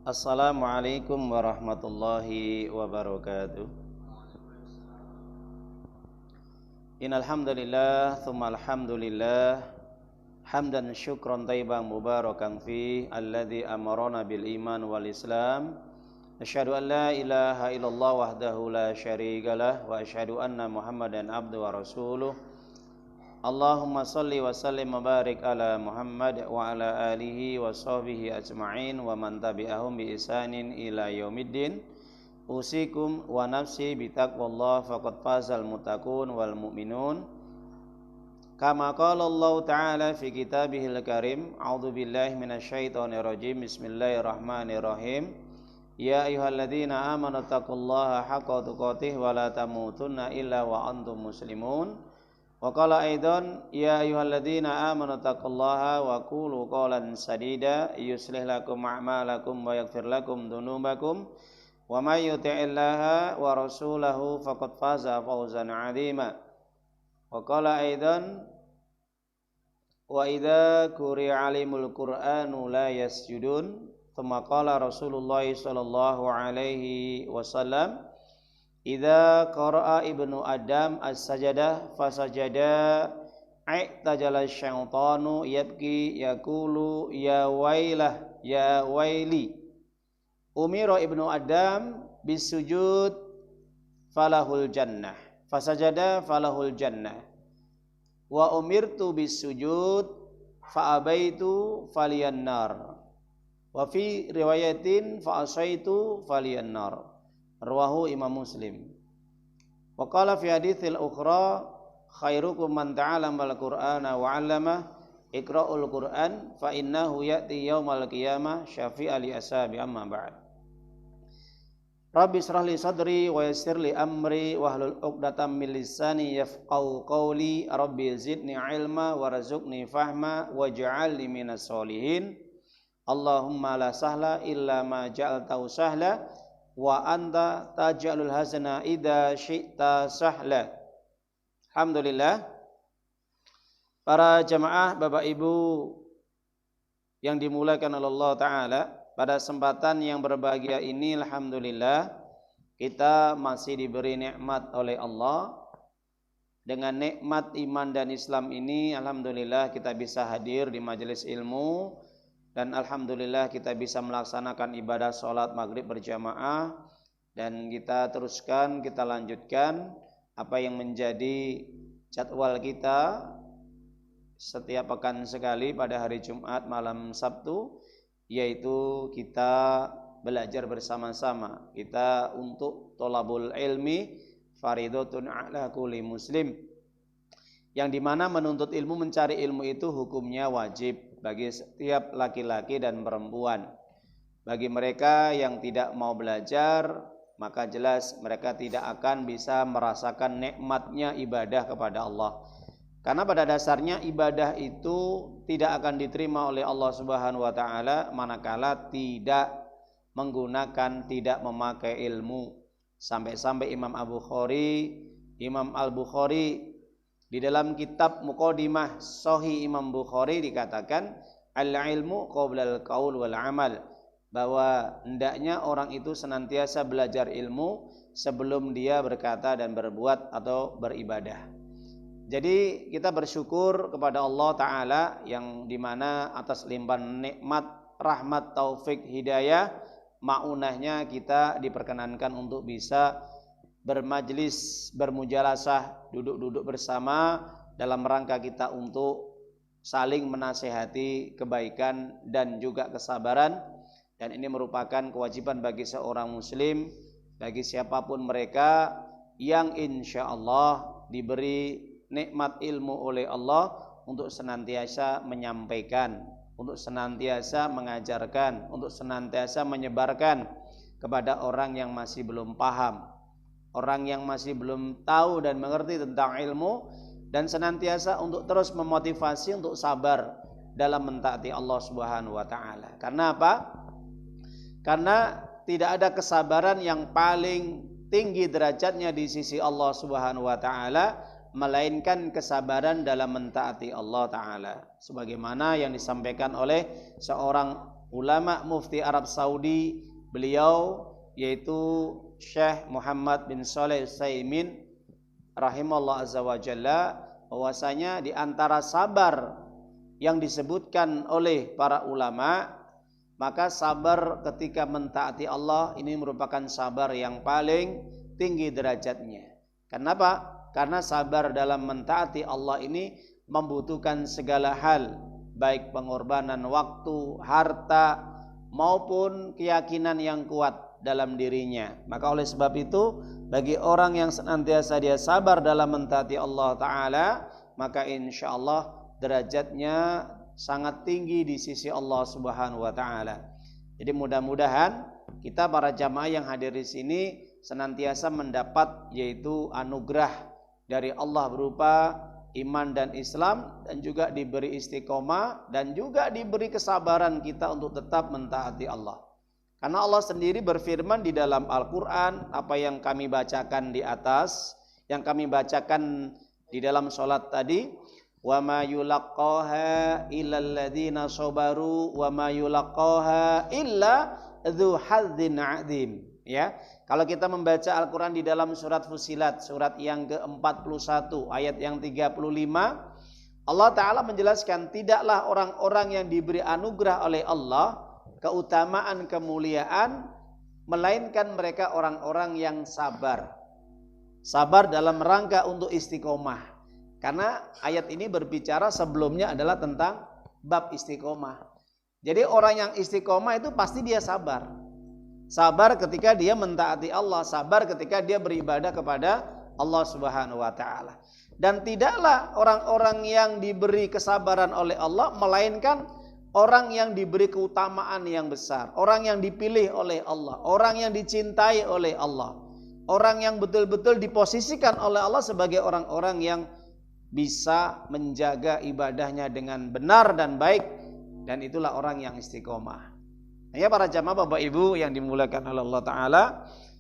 Assalamualaikum warahmatullahi wabarakatuh. Innal hamdalillah tsumma alhamdulillah hamdan syukran thayyiban mubarakan fi alladzi amarana bil iman wal islam. Asyhadu an la ilaha illallah wahdahu la syarikalah wa asyhadu anna Muhammadan abduhu wa rasuluh. Allahumma salli wa sallim wa barik ala Muhammad wa ala alihi wa sahbihi ajma'in wa man tabi'ahum bi ihsanin ila yaumiddin. Usikum wa nafsi bi taqwallah faqad fazal muttaqun wal mu'minun. Kama qala Allah ta'ala fi kitabihil karim. A'udzu billahi minasyaitonir rajim. Bismillahirrahmanirrahim. Ya ayyuhalladzina amanu taqullaha haqqa tuqatih wa la tamutunna illa wa antum muslimun. Wa qala aidan ya ayyuhalladzina amanu taqullaha wa qulu qawlan sadida yuslih lakum a'malakum wa yaghfir lakum dzunubakum wa may yuti'illaha wa rasulahu faqad faza fawzan 'azima. Wa qala aidan wa idza quri'a 'alimul qur'anu la yasjudun. Tsumma qala Rasulullah sallallahu alaihi wasallam idza qara'a ibnu adam as-sajadah fasajada i'tajala syaitanu yabki yaqulu ya wailah ya waili. Umira ibnu adam bisujud falahul jannah fasajada falahul jannah wa umirtu bisujud fa abaitu faliyan nar wa fi riwayatin fa asaitu faliyan nar. Rawahu Imam Muslim. Wa qala fi haditsil ukhra khairukum man ta'allama al-Qur'ana wa 'allama. Iqra'ul Qur'an fa innahu ya'ti yaumal qiyamah syafi'a li ashabi amma ba'd. Rabbi israh li sadri wa yassir li amri wahlul 'uqdatam min lisani yafqahu qawli. Rabbi zidni 'ilma warzuqni fahma waj'al li minas solihin. Allahumma la sahla illa ma ja'altahu sahla wa anta taj'alul hazana idza syi'ta sahla. Alhamdulillah. Para jamaah Bapak Ibu yang dimuliakan oleh Allah taala, pada kesempatan yang berbahagia ini alhamdulillah kita masih diberi nikmat oleh Allah. Dengan nikmat iman dan Islam ini alhamdulillah kita bisa hadir di majelis ilmu. Dan alhamdulillah kita bisa melaksanakan ibadah sholat maghrib berjamaah. Dan kita teruskan, kita lanjutkan apa yang menjadi jadwal kita setiap pekan sekali pada hari Jumat malam Sabtu, yaitu kita belajar bersama-sama. Kita untuk tolabul ilmi faridotun ala kulli muslim, yang dimana menuntut ilmu, mencari ilmu itu hukumnya wajib bagi setiap laki-laki dan perempuan. Bagi mereka yang tidak mau belajar, maka jelas mereka tidak akan bisa merasakan nikmatnya ibadah kepada Allah. Karena pada dasarnya ibadah itu tidak akan diterima oleh Allah Subhanahu wa taala manakala tidak menggunakan, tidak memakai ilmu. Sampai-sampai Imam Al-Bukhari di dalam kitab Muqaddimah Sahih Imam Bukhari dikatakan al-ilmu qablal qaul wal amal, bahwa hendaknya orang itu senantiasa belajar ilmu sebelum dia berkata dan berbuat atau beribadah. Jadi kita bersyukur kepada Allah taala yang dimana atas limpahan nikmat, rahmat, taufik, hidayah, maunahnya kita diperkenankan untuk bisa bermajlis, bermujalasah, duduk-duduk bersama dalam rangka kita untuk saling menasehati kebaikan dan juga kesabaran. Dan ini merupakan kewajiban bagi seorang muslim, bagi siapapun mereka yang insya Allah diberi nikmat ilmu oleh Allah, untuk senantiasa menyampaikan, untuk senantiasa mengajarkan, untuk senantiasa menyebarkan kepada orang yang masih belum paham, orang yang masih belum tahu dan mengerti tentang ilmu, dan senantiasa untuk terus memotivasi untuk sabar dalam mentaati Allah Subhanahu wa taala. Karena apa? Karena tidak ada kesabaran yang paling tinggi derajatnya di sisi Allah Subhanahu wa taala melainkan kesabaran dalam mentaati Allah taala, sebagaimana yang disampaikan oleh seorang ulama mufti Arab Saudi, beliau yaitu Syekh Muhammad bin Shalih Utsaimin rahimahullah azza wa jalla, bahwasanya di antara sabar yang disebutkan oleh para ulama, maka sabar ketika mentaati Allah ini merupakan sabar yang paling tinggi derajatnya. Kenapa? Karena sabar dalam mentaati Allah ini membutuhkan segala hal, baik pengorbanan waktu, harta, maupun keyakinan yang kuat dalam dirinya. Maka oleh sebab itu, bagi orang yang senantiasa dia sabar dalam mentaati Allah Ta'ala, maka insya Allah derajatnya sangat tinggi di sisi Allah Subhanahu wa Ta'ala. Jadi mudah-mudahan kita para jamaah yang hadir di sini senantiasa mendapat yaitu anugerah dari Allah berupa iman dan Islam, dan juga diberi istiqomah, dan juga diberi kesabaran kita untuk tetap mentaati Allah. Karena Allah sendiri berfirman di dalam Al-Quran, apa yang kami bacakan di atas, yang kami bacakan di dalam sholat tadi, wa ma yulaqqaha illal ladzina sabaru wa ma yulaqqaha illa dzu hadzin 'adzim. Ya, kalau kita membaca Al-Quran di dalam surat Fussilat, surat yang ke-41 ayat yang 35, Allah Ta'ala menjelaskan, tidaklah orang-orang yang diberi anugerah oleh Allah keutamaan, kemuliaan, melainkan mereka orang-orang yang sabar. Sabar dalam rangka untuk istiqomah. Karena ayat ini berbicara sebelumnya adalah tentang bab istiqomah. Jadi orang yang istiqomah itu pasti dia sabar. Sabar ketika dia mentaati Allah, sabar ketika dia beribadah kepada Allah Subhanahu wa Ta'ala. Dan tidaklah orang-orang yang diberi kesabaran oleh Allah melainkan orang yang diberi keutamaan yang besar, orang yang dipilih oleh Allah, orang yang dicintai oleh Allah, orang yang betul-betul diposisikan oleh Allah sebagai orang-orang yang bisa menjaga ibadahnya dengan benar dan baik, dan itulah orang yang istiqomah. Ya para jamaah Bapak Ibu yang dimuliakan oleh Allah Ta'ala,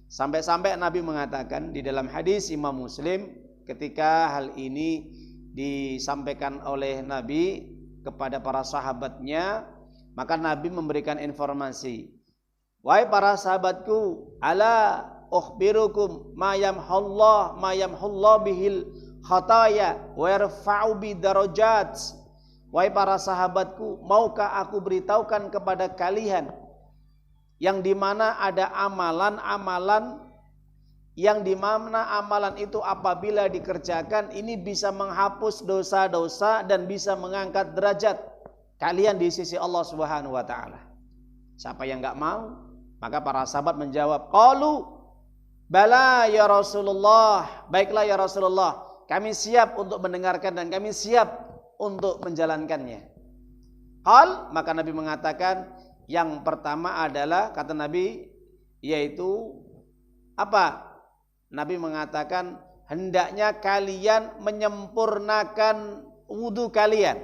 sampai-sampai Nabi mengatakan di dalam hadis Imam Muslim, ketika hal ini disampaikan oleh Nabi kepada para sahabatnya, maka Nabi memberikan informasi, wahai para sahabatku, ala ukhbirukum ma yamhullah bihil khataya wa yarfa'u bi darajat. Wahai para sahabatku, maukah aku beritahukan kepada kalian yang dimana ada amalan-amalan, yang dimana amalan itu apabila dikerjakan ini bisa menghapus dosa-dosa dan bisa mengangkat derajat kalian di sisi Allah Subhanahu wa Ta'ala. Siapa yang enggak mau? Maka para sahabat menjawab, qalu bala ya Rasulullah, baiklah ya Rasulullah, kami siap untuk mendengarkan dan kami siap untuk menjalankannya. Qal, maka Nabi mengatakan, yang pertama adalah, kata Nabi, yaitu apa? Nabi mengatakan, hendaknya kalian menyempurnakan wudu kalian,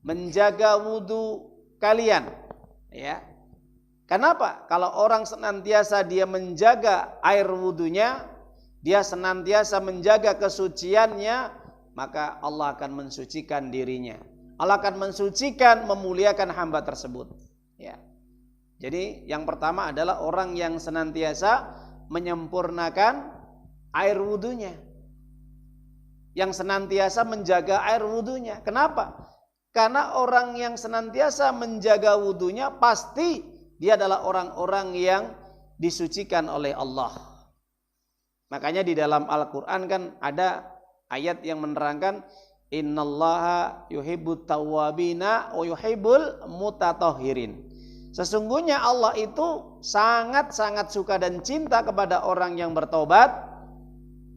menjaga wudu kalian. Ya. Kenapa? Kalau orang senantiasa dia menjaga air wudunya, dia senantiasa menjaga kesuciannya, maka Allah akan mensucikan dirinya. Allah akan mensucikan, memuliakan hamba tersebut. Ya. Jadi yang pertama adalah orang yang senantiasa menyempurnakan air wudunya, yang senantiasa menjaga air wudunya. Kenapa? Karena orang yang senantiasa menjaga wudunya pasti dia adalah orang-orang yang disucikan oleh Allah. Makanya di dalam Al-Quran kan ada ayat yang menerangkan, innallaha yuhibbut tawwabina wa yuhibbul mutatahhirin. Sesungguhnya Allah itu sangat-sangat suka dan cinta kepada orang yang bertobat,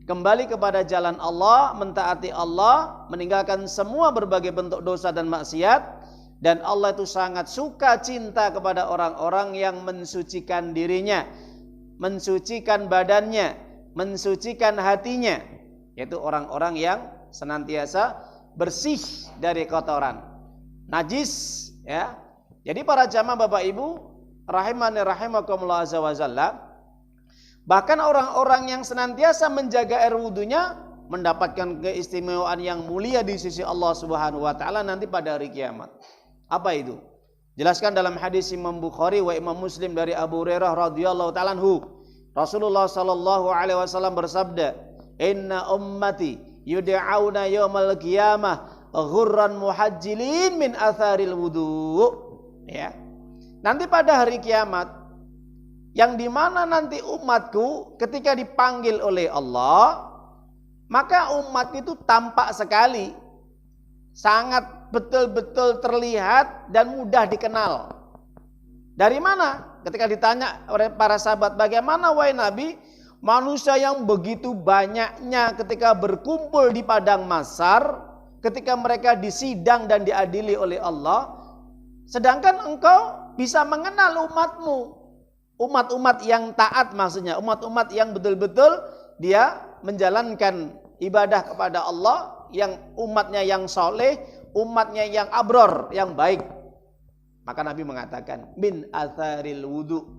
kembali kepada jalan Allah, mentaati Allah, meninggalkan semua berbagai bentuk dosa dan maksiat. Dan Allah itu sangat suka cinta kepada orang-orang yang mensucikan dirinya, mensucikan badannya, mensucikan hatinya, yaitu orang-orang yang senantiasa bersih dari kotoran, najis, ya. Jadi para jamaah Bapak Ibu rahimani rahimakumullah azza wa jalla, bahkan orang-orang yang senantiasa menjaga air wudunya mendapatkan keistimewaan yang mulia di sisi Allah Subhanahu wa Ta'ala nanti pada hari kiamat. Apa itu? Jelaskan dalam hadis Imam Bukhari wa Imam Muslim dari Abu Hurairah radhiyallahu ta'ala anhu, Rasulullah sallallahu alaihi wasallam bersabda, "Inna ummati yud'auna yaumal qiyamah ghurran muhajjilin min atharil wudu." Ya. Nanti pada hari kiamat, yang dimana nanti umatku ketika dipanggil oleh Allah, maka umat itu tampak sekali, sangat betul-betul terlihat dan mudah dikenal. Dari mana? Ketika ditanya oleh para sahabat, bagaimana wahai Nabi, manusia yang begitu banyaknya ketika berkumpul di padang mahsyar, ketika mereka disidang dan diadili oleh Allah, sedangkan engkau bisa mengenal umatmu, umat-umat yang taat, maksudnya umat-umat yang betul-betul dia menjalankan ibadah kepada Allah, yang umatnya yang soleh, umatnya yang abror, yang baik. Maka Nabi mengatakan, min atharil wudu.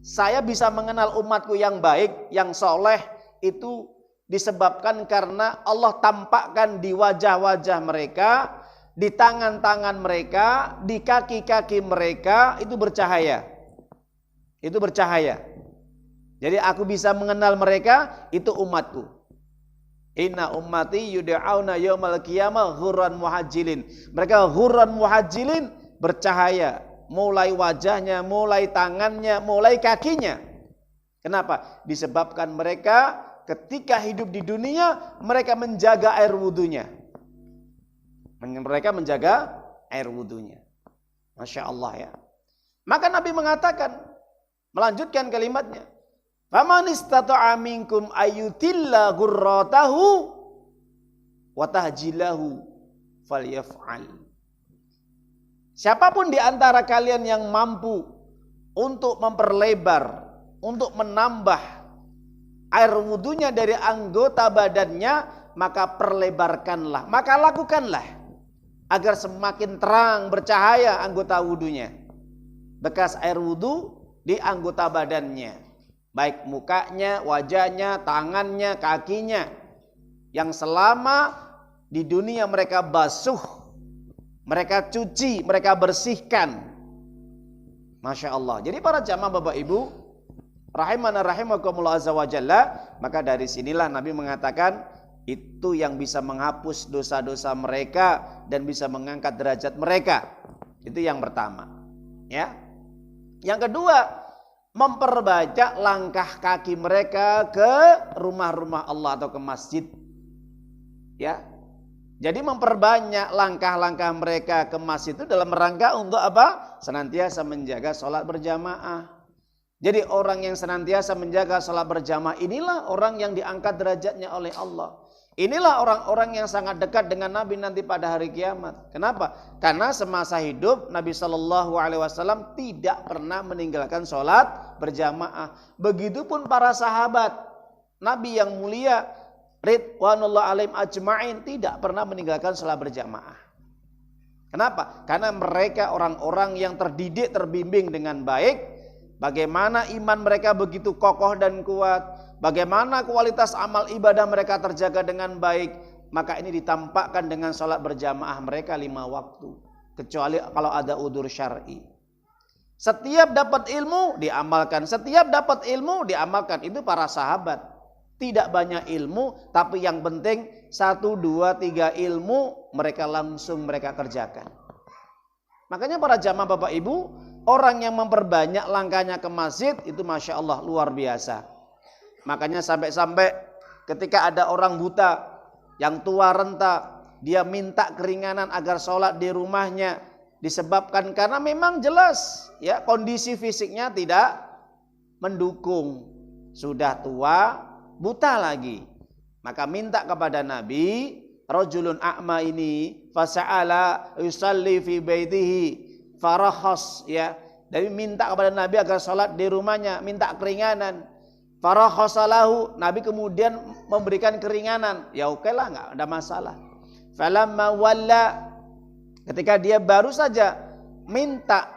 Saya bisa mengenal umatku yang baik, yang soleh, itu disebabkan karena Allah tampakkan di wajah-wajah mereka, di tangan-tangan mereka, di kaki-kaki mereka, itu bercahaya. Itu bercahaya. Jadi aku bisa mengenal mereka, itu umatku. Inna ummati yud'auna yaumal qiyamah ghurran muhajjilin. Mereka ghurran muhajjilin, bercahaya, mulai wajahnya, mulai tangannya, mulai kakinya. Kenapa? Disebabkan mereka ketika hidup di dunia, mereka menjaga air wudunya. Mereka menjaga air wudunya. Masya Allah ya. Maka Nabi mengatakan, melanjutkan kalimatnya, faman istata'a minkum ayyutilla ghurratahu wa tahjilahu falyaf'al. Siapapun di antara kalian yang mampu untuk memperlebar, untuk menambah air wudunya dari anggota badannya, maka perlebarkanlah, maka lakukanlah agar semakin terang bercahaya anggota wudunya, bekas air wudu di anggota badannya, baik mukanya, wajahnya, tangannya, kakinya, yang selama di dunia mereka basuh, mereka cuci, mereka bersihkan. Masya Allah. Jadi para jamaah Bapak Ibu rahimana rahimakumullah azza wa jalla, maka dari sinilah Nabi mengatakan itu yang bisa menghapus dosa-dosa mereka dan bisa mengangkat derajat mereka. Itu yang pertama. Ya. Yang kedua, memperbanyak langkah kaki mereka ke rumah-rumah Allah atau ke masjid. Ya. Jadi memperbanyak langkah-langkah mereka ke masjid itu dalam rangka untuk apa? Senantiasa menjaga sholat berjamaah. Jadi orang yang senantiasa menjaga sholat berjamaah, inilah orang yang diangkat derajatnya oleh Allah. Inilah orang-orang yang sangat dekat dengan Nabi nanti pada hari kiamat. Kenapa? Karena semasa hidup Nabi SAW tidak pernah meninggalkan sholat berjamaah. Begitupun para sahabat Nabi yang mulia ridwanullah alaihim ajma'in tidak pernah meninggalkan sholat berjamaah. Kenapa? Karena mereka orang-orang yang terdidik, terbimbing dengan baik. Bagaimana iman mereka begitu kokoh dan kuat, bagaimana kualitas amal ibadah mereka terjaga dengan baik, maka ini ditampakkan dengan sholat berjamaah mereka 5 waktu, kecuali kalau ada udzur syar'i. Setiap dapat ilmu diamalkan, setiap dapat ilmu diamalkan. Itu para sahabat. Tidak banyak ilmu, tapi yang penting 1, 2, 3 ilmu mereka langsung mereka kerjakan. Makanya para jamaah Bapak Ibu, orang yang memperbanyak langkahnya ke masjid itu Masya Allah luar biasa. Makanya sampai-sampai ketika ada orang buta yang tua renta, dia minta keringanan agar sholat di rumahnya, disebabkan karena memang jelas ya kondisi fisiknya tidak mendukung, sudah tua, buta lagi. Maka minta kepada Nabi, rajulun a'ma ini fasa'ala yusalli fi baitihi farahas, ya. Jadi minta kepada Nabi agar sholat di rumahnya, minta keringanan. Farahasalahu, Nabi kemudian memberikan keringanan. Ya oke lah, nggak ada masalah. Falamma walla, ketika dia baru saja minta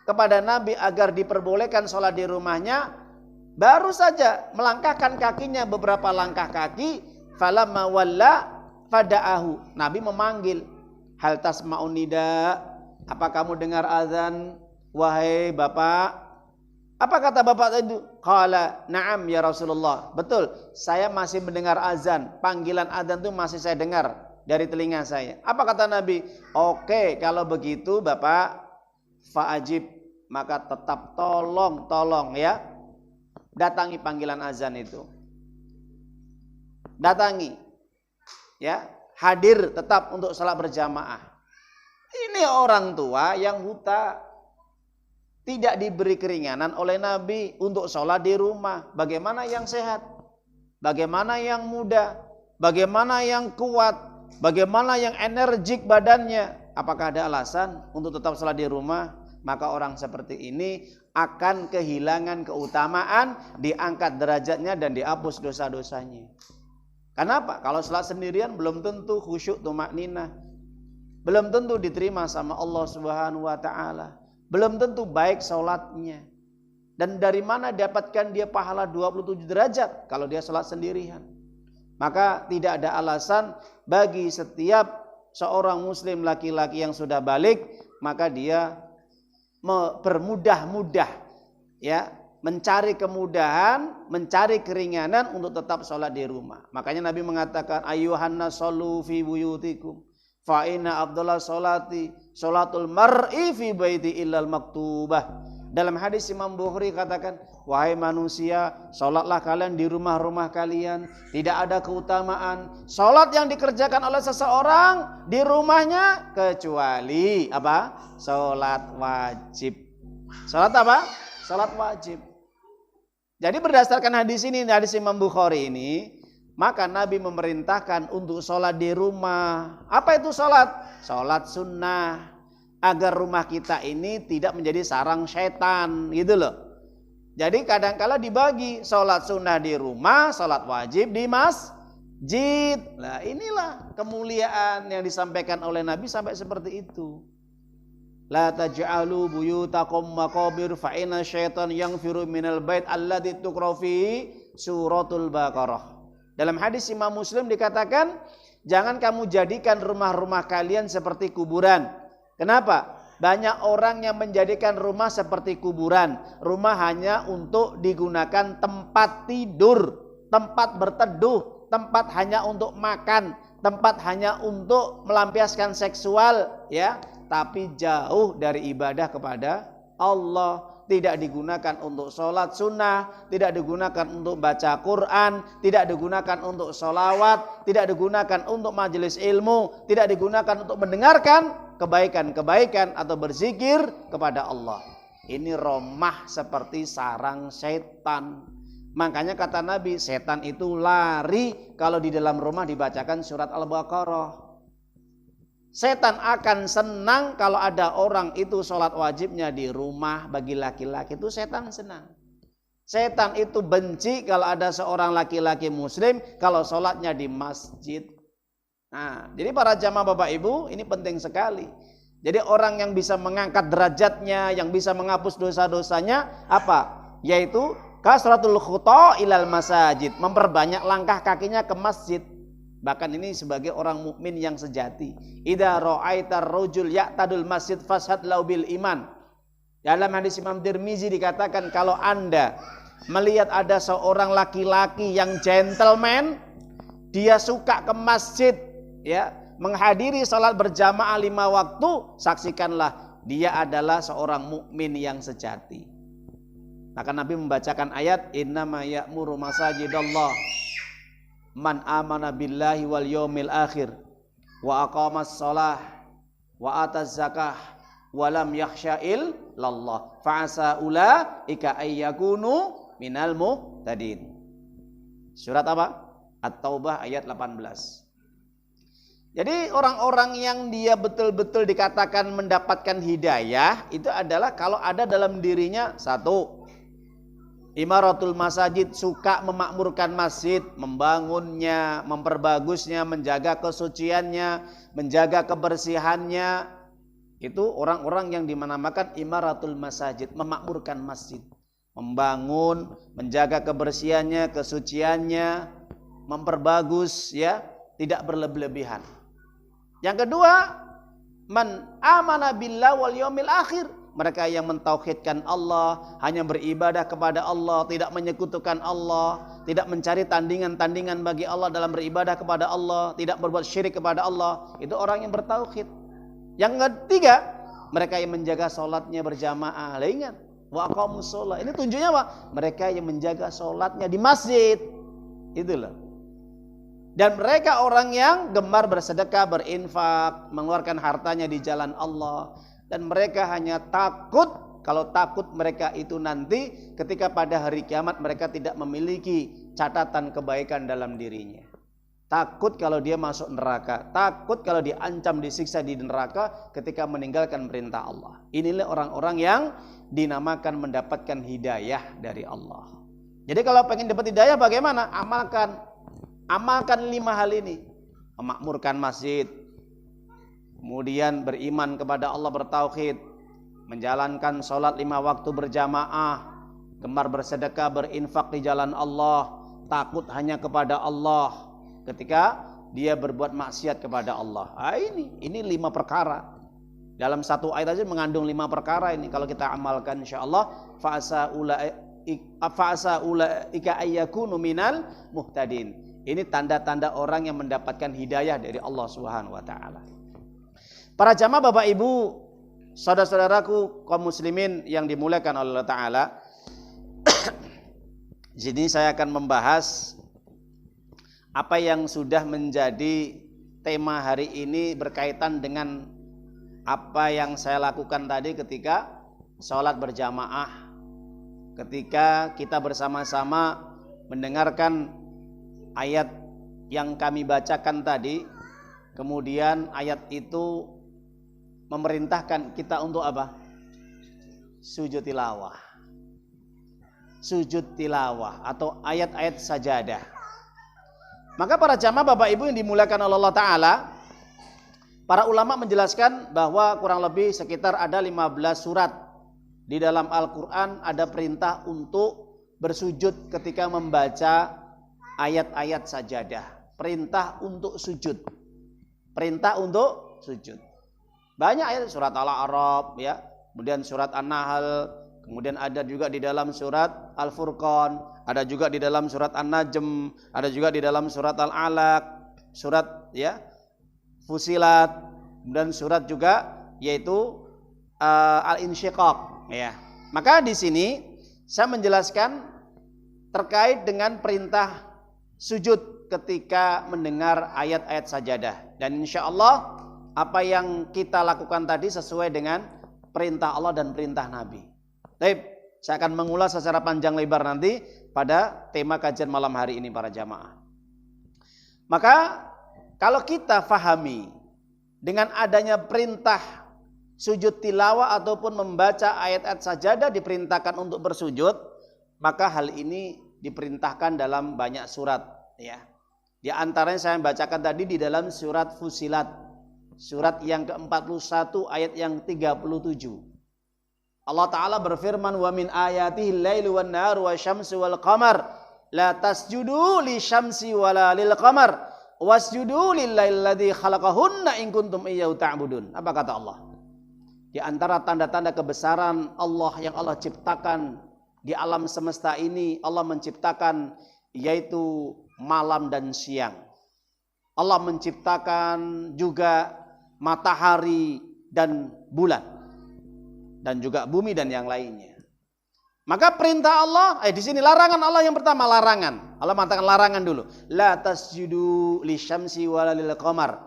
kepada Nabi agar diperbolehkan sholat di rumahnya, baru saja melangkahkan kakinya beberapa langkah kaki, falamma walla fada'ahu, Nabi memanggil, hal tasma'un nida, apa kamu dengar azan wahai bapak? Apa kata bapak itu? Qala na'am ya Rasulullah. Betul, saya masih mendengar azan. Panggilan azan itu masih saya dengar dari telinga saya. Apa kata Nabi? Oke, kalau begitu bapak fa'ajib, maka tetap tolong ya, datangi panggilan azan itu. Datangi ya, hadir tetap untuk salat berjamaah. Ini orang tua yang buta, tidak diberi keringanan oleh Nabi untuk sholat di rumah. Bagaimana yang sehat? Bagaimana yang muda? Bagaimana yang kuat? Bagaimana yang energik badannya? Apakah ada alasan untuk tetap sholat di rumah? Maka orang seperti ini akan kehilangan keutamaan, diangkat derajatnya dan dihapus dosa-dosanya. Kenapa? Kalau sholat sendirian belum tentu khusyuk tumakninah, belum tentu diterima sama Allah Subhanahu wa ta'ala. Belum tentu baik sholatnya. Dan dari mana dapatkan dia pahala 27 derajat kalau dia sholat sendirian? Maka tidak ada alasan bagi setiap seorang muslim laki-laki yang sudah balik, maka dia bermudah-mudah ya, mencari kemudahan, mencari keringanan untuk tetap sholat di rumah. Makanya Nabi mengatakan ayyuhannas shollu fi buyutikum fa inna afdhalas sholati sholatul mar'i fi baiti illal maktubah. Dalam hadis Imam Bukhari katakan, wahai manusia, sholatlah kalian di rumah-rumah kalian. Tidak ada keutamaan sholat yang dikerjakan oleh seseorang di rumahnya kecuali apa? Sholat wajib. Sholat apa? Sholat wajib. Jadi berdasarkan hadis ini, hadis Imam Bukhari ini, maka Nabi memerintahkan untuk sholat di rumah. Apa itu sholat? Sholat sunnah. Agar rumah kita ini tidak menjadi sarang setan, gitu loh. Jadi kadang-kala dibagi sholat sunnah di rumah, sholat wajib di masjid. Nah inilah kemuliaan yang disampaikan oleh Nabi sampai seperti itu. La taj'alu buyutakum maqabir fa inna syaitan yaghfiru minal bait alladzi tuqra fi suratul Baqarah. Dalam hadis Imam Muslim dikatakan, jangan kamu jadikan rumah-rumah kalian seperti kuburan. Kenapa? Banyak orang yang menjadikan rumah seperti kuburan. Rumah hanya untuk digunakan tempat tidur, tempat berteduh, tempat hanya untuk makan, tempat hanya untuk melampiaskan seksual, ya. Tapi jauh dari ibadah kepada Allah. Tidak digunakan untuk sholat sunnah, tidak digunakan untuk baca Quran, tidak digunakan untuk sholawat, tidak digunakan untuk majelis ilmu, tidak digunakan untuk mendengarkan kebaikan-kebaikan atau berzikir kepada Allah. Ini romah seperti sarang setan. Makanya kata Nabi, setan itu lari kalau di dalam rumah dibacakan surat Al-Baqarah. Setan akan senang kalau ada orang itu sholat wajibnya di rumah. Bagi laki-laki itu setan senang. Setan itu benci kalau ada seorang laki-laki muslim kalau sholatnya di masjid. Nah, jadi para jamaah Bapak Ibu, ini penting sekali. Jadi orang yang bisa mengangkat derajatnya, yang bisa menghapus dosa-dosanya apa? Yaitu kasratul khuta ilal masajid, memperbanyak langkah kakinya ke masjid. Bahkan ini sebagai orang mukmin yang sejati. Idza ra'aitar rajul ya'tadul masjid fashhad lau bil iman. Dalam hadis Imam Tirmizi dikatakan, kalau Anda melihat ada seorang laki-laki yang gentleman, dia suka ke masjid, ya, menghadiri salat berjamaah 5 waktu, saksikanlah dia adalah seorang mukmin yang sejati. Maka Nabi membacakan ayat innama ya'muru masajidallah man amana billahi wal yaumil akhir wa aqamas shalah wa ataz zakah wa lam yakhsha illallah fa asa ulaika ayyakunu minal muhtadin. Surat apa? At-Taubah ayat 18. Jadi orang-orang yang dia betul-betul dikatakan mendapatkan hidayah itu adalah kalau ada dalam dirinya satu, imaratul masajid, suka memakmurkan masjid, membangunnya, memperbagusnya, menjaga kesuciannya, menjaga kebersihannya. Itu orang-orang yang dinamakan imaratul masajid, memakmurkan masjid, membangun, menjaga kebersihannya, kesuciannya, memperbagus, ya, tidak berlebih-lebihan. Yang kedua, man amana billah wal yaumil akhir. Mereka yang mentauhidkan Allah, hanya beribadah kepada Allah, tidak menyekutukan Allah, tidak mencari tandingan-tandingan bagi Allah dalam beribadah kepada Allah, tidak berbuat syirik kepada Allah. Itu orang yang bertauhid. Yang ketiga, mereka yang menjaga sholatnya berjamaah. Ingat, wa aqamus sholat. Ini tunjuknya apa? Mereka yang menjaga sholatnya di masjid. Itulah. Dan mereka orang yang gemar bersedekah, berinfak, mengeluarkan hartanya di jalan Allah. Dan mereka hanya takut, kalau takut mereka itu nanti ketika pada hari kiamat mereka tidak memiliki catatan kebaikan dalam dirinya. Takut kalau dia masuk neraka, takut kalau diancam disiksa di neraka ketika meninggalkan perintah Allah. Inilah orang-orang yang dinamakan mendapatkan hidayah dari Allah. Jadi kalau pengen dapat hidayah bagaimana? Amalkan 5 hal ini. Memakmurkan masjid, kemudian beriman kepada Allah, bertauhid, menjalankan sholat 5 waktu berjamaah, gemar bersedekah, berinfak di jalan Allah, takut hanya kepada Allah ketika dia berbuat maksiat kepada Allah. Ini 5 perkara. Dalam satu ayat aja mengandung 5 perkara ini. Kalau kita amalkan insyaallah fa'asa ulaika ayyakunu minal muhtadin. Ini tanda-tanda orang yang mendapatkan hidayah dari Allah Subhanahu wa taala. Para jamaah Bapak Ibu, saudara-saudaraku kaum muslimin yang dimuliakan oleh Allah taala. Di sini saya akan membahas apa yang sudah menjadi tema hari ini berkaitan dengan apa yang saya lakukan tadi ketika sholat berjamaah, ketika kita bersama-sama mendengarkan ayat yang kami bacakan tadi. Kemudian ayat itu memerintahkan kita untuk apa? Sujud tilawah. Sujud tilawah atau ayat-ayat sajadah. Maka para jamaah Bapak Ibu yang dimuliakan oleh Allah Ta'ala, para ulama menjelaskan bahwa kurang lebih sekitar ada 15 surat di dalam Al-Quran ada perintah untuk bersujud ketika membaca ayat-ayat sajadah. Perintah untuk sujud. Perintah untuk sujud. Banyak ayat, surat Al-A'raf ya, kemudian surat An-Nahl, kemudian ada juga di dalam surat Al-Furqan, ada juga di dalam surat An-Najm, ada juga di dalam surat Al-Alaq, surat ya Fusilat, dan surat juga yaitu Al-Insyiqaq ya. Maka di sini saya menjelaskan terkait dengan perintah sujud ketika mendengar ayat-ayat sajadah, dan insyaallah apa yang kita lakukan tadi sesuai dengan perintah Allah dan perintah Nabi. Baik, saya akan mengulas secara panjang lebar nanti pada tema kajian malam hari ini para jamaah. Maka kalau kita fahami dengan adanya perintah sujud tilawah ataupun membaca ayat-ayat sajadah diperintahkan untuk bersujud, maka hal ini diperintahkan dalam banyak surat ya. Di antaranya saya bacakan tadi di dalam surat Fusilat. Surat yang ke-41 ayat yang 37. Allah Ta'ala berfirman, wa min ayatihi al-lailu wan naharu wasyamsu wal qamar la tasjudu lisyamsi wala lil qamar wasjudu lillahi alladzi khalaqahunna in kuntum iyyahu ta'budun. Apa kata Allah? Di antara tanda-tanda kebesaran Allah yang Allah ciptakan di alam semesta ini, Allah menciptakan yaitu malam dan siang. Allah menciptakan juga matahari dan bulan, dan juga bumi dan yang lainnya. Maka perintah Allah, di sini larangan Allah yang pertama, larangan. Allah mengatakan larangan dulu. La tasjudu lisyamsi wala lil qamar.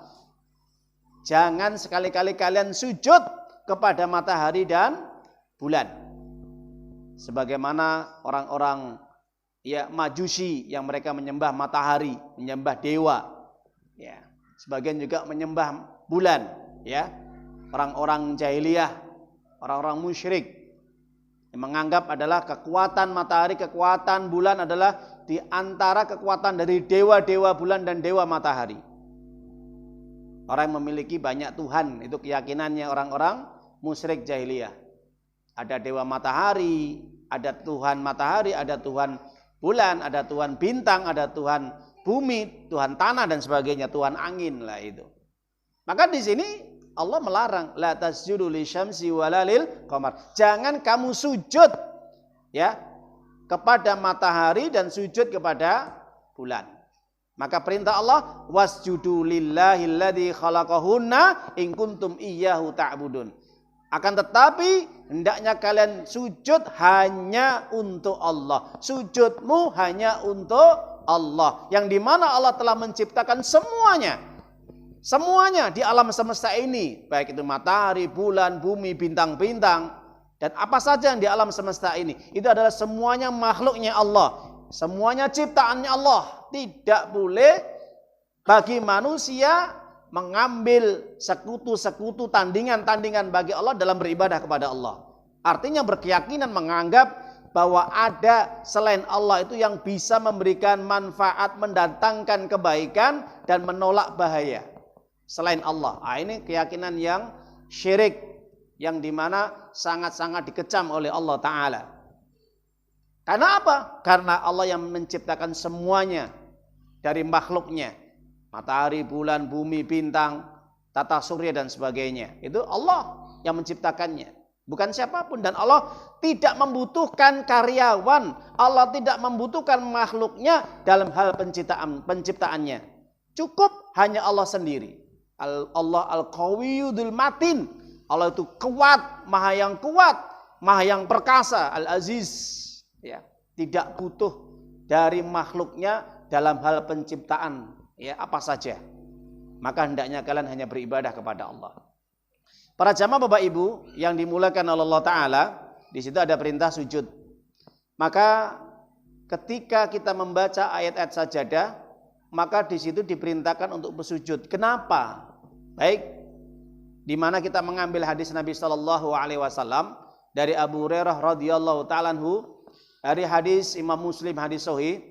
Jangan sekali-kali kalian sujud kepada matahari dan bulan. Sebagaimana orang-orang ya Majusi yang mereka menyembah matahari, menyembah dewa. Ya, sebagian juga menyembah bulan, ya. Orang-orang jahiliyah, orang-orang musyrik yang menganggap adalah kekuatan matahari, kekuatan bulan adalah di antara kekuatan dari dewa-dewa bulan dan dewa matahari. Orang yang memiliki banyak Tuhan, itu keyakinannya orang-orang musyrik jahiliyah. Ada dewa matahari, ada Tuhan matahari, ada Tuhan bulan, ada Tuhan bintang, ada Tuhan bumi, Tuhan tanah dan sebagainya, Tuhan angin lah itu. Maka di sini Allah melarang la tasjudu lisyamsi walalil qamar. Jangan kamu sujud ya kepada matahari dan sujud kepada bulan. Maka perintah Allah wasjudu lillahilladzi khalaqahunna in kuntum iyyahu ta'budun. Akan tetapi hendaknya kalian sujud hanya untuk Allah. Sujudmu hanya untuk Allah. Yang dimana Allah telah menciptakan semuanya. Semuanya di alam semesta ini. Baik itu matahari, bulan, bumi, bintang-bintang. Dan apa saja yang di alam semesta ini. Itu adalah semuanya makhluknya Allah. Semuanya ciptaannya Allah. Tidak boleh bagi manusia mengambil sekutu-sekutu, tandingan-tandingan bagi Allah dalam beribadah kepada Allah. Artinya berkeyakinan menganggap bahwa ada selain Allah itu yang bisa memberikan manfaat, mendatangkan kebaikan dan menolak bahaya. Selain Allah. Ini keyakinan yang syirik, yang dimana sangat-sangat dikecam oleh Allah Ta'ala. Karena apa? Karena Allah yang menciptakan semuanya dari makhluknya. Matahari, bulan, bumi, bintang, tata surya dan sebagainya. Itu Allah yang menciptakannya. Bukan siapapun. Dan Allah tidak membutuhkan karyawan. Allah tidak membutuhkan makhluknya dalam hal penciptaannya. Cukup hanya Allah sendiri. Allah al-Qawiyyul Matin. Allah itu kuat, maha yang kuat, maha yang perkasa, Al-Aziz. Ya, tidak butuh dari makhluknya dalam hal penciptaan. Ya, apa saja. Maka hendaknya kalian hanya beribadah kepada Allah. Para jamaah Bapak Ibu yang dimuliakan oleh Allah Ta'ala, di situ ada perintah sujud. Maka ketika kita membaca ayat-ayat sajadah, maka di situ diperintahkan untuk bersujud. Kenapa? Baik, di mana kita mengambil hadis Nabi Shallallahu Alaihi Wasallam dari Abu Hurairah radhiyallahu ta'ala anhu, dari hadis Imam Muslim, hadis Sahih,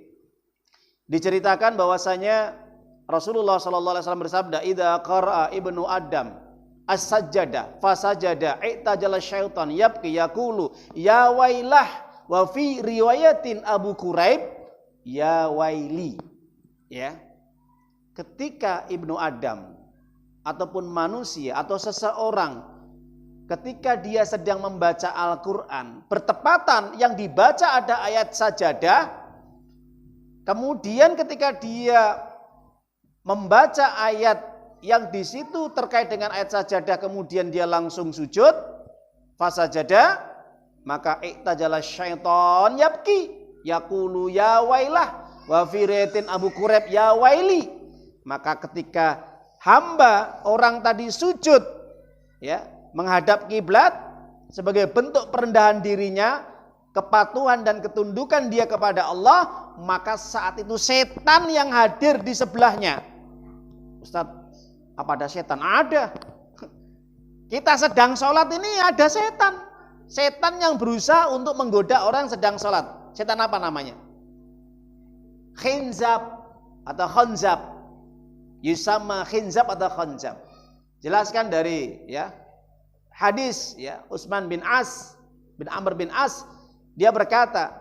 diceritakan bahwasanya Rasulullah sallallahu alaihi wasallam bersabda, "Idza qara'a ibnu Adam as-sajjada fasajada i'tajala syaitan yabki yaqulu ya wailah wa fi riwayatin Abu Quraib ya waili." Ya. Ketika ibnu Adam ataupun manusia atau seseorang ketika dia sedang membaca Al-Qur'an, bertepatan yang dibaca ada ayat sajadah, kemudian ketika dia membaca ayat yang di situ terkait dengan ayat sajadah, kemudian dia langsung sujud, fasajada, maka i'tajala syaitan yabki yaqulu ya wailah wa fi riwayatin Abu Quraib ya waili. Maka ketika hamba orang tadi sujud ya menghadap kiblat sebagai bentuk perendahan dirinya, kepatuhan dan ketundukan dia kepada Allah, maka saat itu setan yang hadir di sebelahnya. Ustaz, apa ada setan? Ada. Kita sedang sholat ini ada setan. Setan yang berusaha untuk menggoda orang sedang sholat. Setan apa namanya? Khinzab atau khanzab. Yusama khinzab atau khanzab. Jelaskan dari ya hadis ya Utsman bin Amr bin As, dia berkata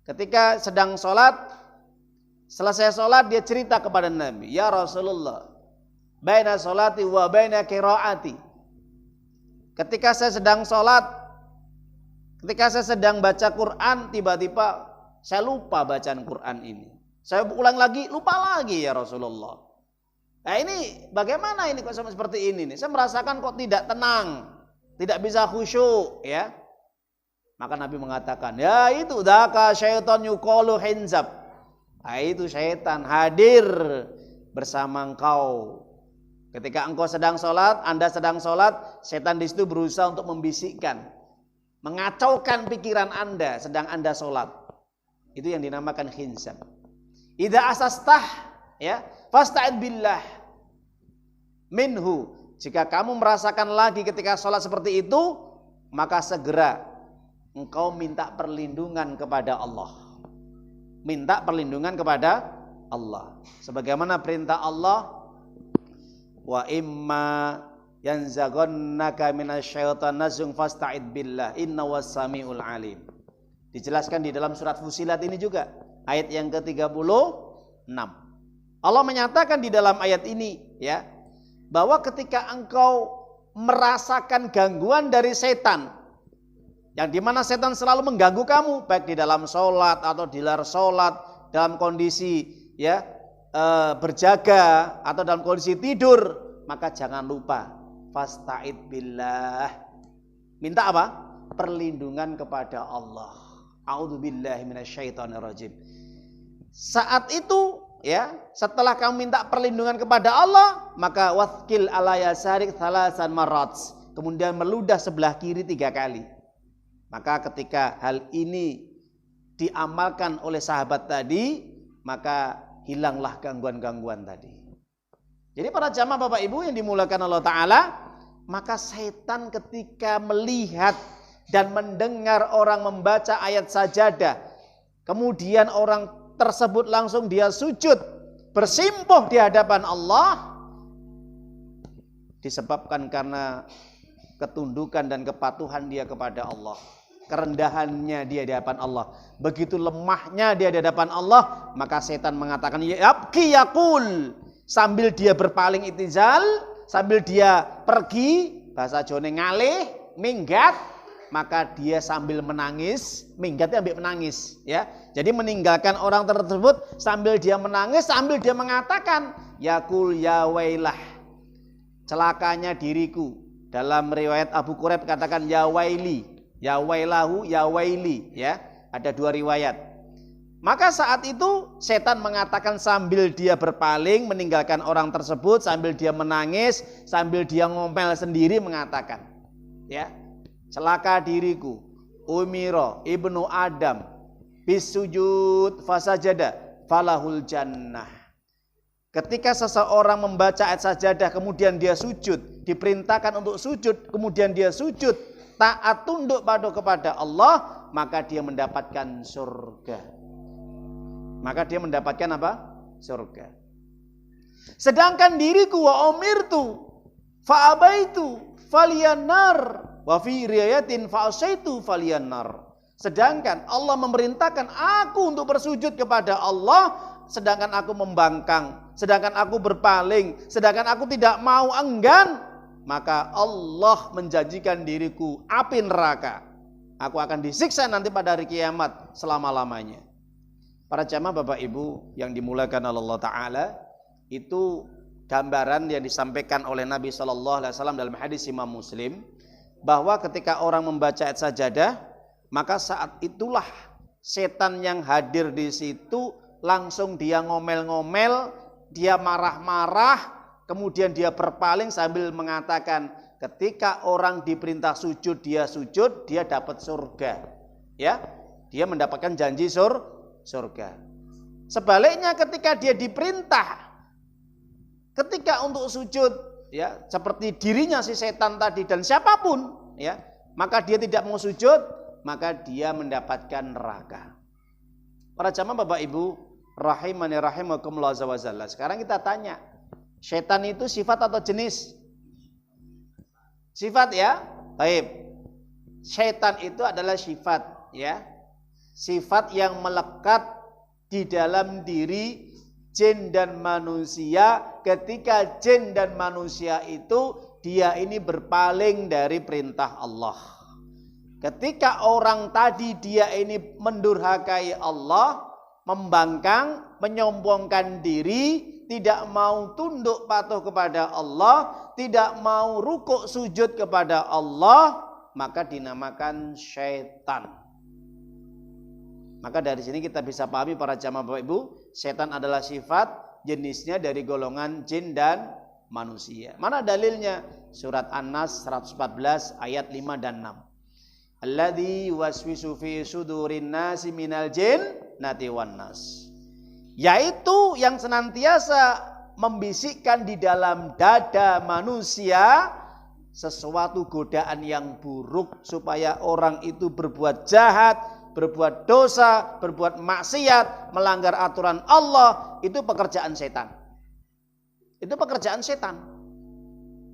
ketika sedang sholat, selesai sholat dia cerita kepada Nabi, "Ya Rasulullah, baina sholati wa baina qiraati." Ketika saya sedang sholat, ketika saya sedang baca Quran, tiba-tiba saya lupa bacaan Quran ini. Saya ulang lagi, lupa lagi ya Rasulullah. Nah ini bagaimana ini kok seperti ini nih? Saya merasakan kok tidak tenang, tidak bisa khusyuk ya. Maka Nabi mengatakan, ya itu dzaka syaitan yuqalu hinzab. Nah, itu syaitan hadir bersama engkau. Ketika engkau sedang sholat, Anda sedang sholat, setan di situ berusaha untuk membisikkan, mengacaukan pikiran Anda sedang Anda sholat. Itu yang dinamakan hinzab. Idza asastah ya, fasta'id billah minhu. Jika kamu merasakan lagi ketika sholat seperti itu, maka segera engkau minta perlindungan kepada Allah. Minta perlindungan kepada Allah. Sebagaimana perintah Allah, wa imma yanzaghannaka minasyaitonir nazghun fasta'id billah innahu was-sami'ul alim. Dijelaskan di dalam surat Fussilat ini juga, ayat yang ke-36. Allah menyatakan di dalam ayat ini ya, bahwa ketika engkau merasakan gangguan dari setan, yang dimana setan selalu mengganggu kamu, baik di dalam sholat atau di luar sholat, dalam kondisi berjaga atau dalam kondisi tidur, maka jangan lupa fasta'id billah. Minta apa? Perlindungan kepada Allah. A'udzubillahi minasyaitonirrajim. Saat itu setelah kamu minta perlindungan kepada Allah, maka wathqil ala yasarik thalasan marrat. Kemudian meludah sebelah kiri 3 kali. Maka ketika hal ini diamalkan oleh sahabat tadi, maka hilanglah gangguan-gangguan tadi. Jadi para jamaah Bapak Ibu yang dimuliakan Allah Ta'ala, maka setan ketika melihat dan mendengar orang membaca ayat sajadah, kemudian orang tersebut langsung dia sujud, bersimpuh di hadapan Allah, disebabkan karena ketundukan dan kepatuhan dia kepada Allah, kerendahannya dia di hadapan Allah, begitu lemahnya dia di hadapan Allah, maka setan mengatakan yabki yaqul, sambil dia berpaling itizal, sambil dia pergi, bahasa Jawa ngalih, minggat, maka dia sambil menangis, minggatnya ambil menangis, ya. Jadi meninggalkan orang tersebut sambil dia menangis, sambil dia mengatakan yaqul ya wailah, celakanya diriku. Dalam riwayat Abu Quraib katakan ya waili, ya wailahu, ya waili, ya. Ada 2 riwayat. Maka saat itu setan mengatakan sambil dia berpaling meninggalkan orang tersebut, sambil dia menangis, sambil dia ngomel sendiri mengatakan, ya, celaka diriku, umiro ibnu Adam bisujud fasajada falahul jannah. Ketika seseorang membaca ayat sajadah kemudian dia sujud, diperintahkan untuk sujud, kemudian dia sujud, taat tunduk patuh kepada Allah, maka dia mendapatkan surga. Maka dia mendapatkan apa? Surga. Sedangkan diriku wa umirtu fa abaitu faliyanar wa fi riyatin fa asaitu faliyanar. Sedangkan Allah memerintahkan aku untuk bersujud kepada Allah, sedangkan aku membangkang, sedangkan aku berpaling, sedangkan aku tidak mau, enggan, maka Allah menjanjikan diriku api neraka. Aku akan disiksa nanti pada hari kiamat selama-lamanya. Para jamaah Bapak Ibu yang dimuliakan Allah Ta'ala, itu gambaran yang disampaikan oleh Nabi SAW dalam hadis Imam Muslim, bahwa ketika orang membaca ayat sajadah, maka saat itulah setan yang hadir di situ langsung dia ngomel-ngomel, dia marah-marah, kemudian dia berpaling sambil mengatakan, ketika orang diperintah sujud, dia dapat surga. Ya, dia mendapatkan janji surga. Sebaliknya ketika dia diperintah, ketika untuk sujud, ya, seperti dirinya si setan tadi dan siapapun, ya, maka dia tidak mau sujud, maka dia mendapatkan neraka. Para jamaah Bapak Ibu rahimani rahimakumullah azza wa jalla. Sekarang kita tanya, setan itu sifat atau jenis? Sifat, ya. Baik. Setan itu adalah sifat, ya. Sifat yang melekat di dalam diri jin dan manusia ketika jin dan manusia itu dia ini berpaling dari perintah Allah. Ketika orang tadi dia ini mendurhakai Allah, membangkang, menyombongkan diri, tidak mau tunduk patuh kepada Allah, tidak mau rukuk sujud kepada Allah, maka dinamakan syaitan. Maka dari sini kita bisa pahami para jamaah Bapak Ibu, setan adalah sifat jenisnya dari golongan jin dan manusia. Mana dalilnya? Surat An-Nas 114 ayat 5 dan 6. Alladzi waswisu fi sudurin nasi minal jinnati wan nas. Yaitu yang senantiasa membisikkan di dalam dada manusia sesuatu godaan yang buruk supaya orang itu berbuat jahat, berbuat dosa, berbuat maksiat, melanggar aturan Allah. Itu pekerjaan setan. Itu pekerjaan setan.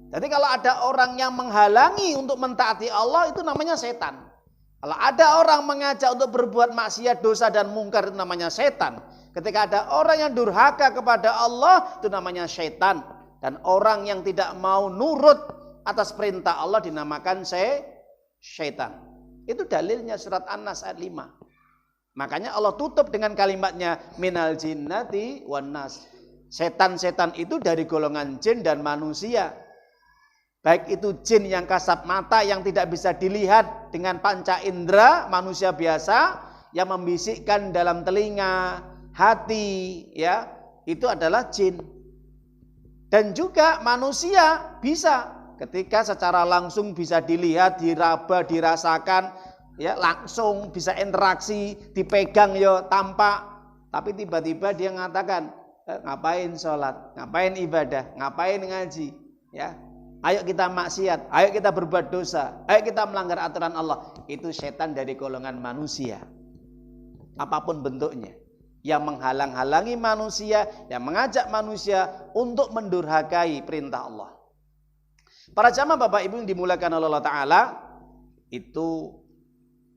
Jadi kalau ada orang yang menghalangi untuk mentaati Allah, itu namanya setan. Kalau ada orang mengajak untuk berbuat maksiat, dosa dan mungkar, itu namanya setan. Ketika ada orang yang durhaka kepada Allah, itu namanya setan. Dan orang yang tidak mau nurut atas perintah Allah dinamakan syaitan. Itu dalilnya surat An-Nas ayat 5. Makanya Allah tutup dengan kalimatnya minal jinnati wan nas. Setan-setan itu dari golongan jin dan manusia. Baik itu jin yang kasat mata yang tidak bisa dilihat dengan panca indera manusia biasa, yang membisikkan dalam telinga, hati, ya, itu adalah jin. Dan juga manusia bisa ketika secara langsung bisa dilihat, diraba, dirasakan, ya, langsung bisa interaksi, dipegang ya tampak. Tapi tiba-tiba dia mengatakan, ngapain sholat, ngapain ibadah, ngapain ngaji, ya. Ayo kita maksiat, ayo kita berbuat dosa, ayo kita melanggar aturan Allah. Itu setan dari golongan manusia. Apapun bentuknya, yang menghalang-halangi manusia, yang mengajak manusia untuk mendurhakai perintah Allah. Para jamaah Bapak Ibu yang dimuliakan oleh Allah Ta'ala, itu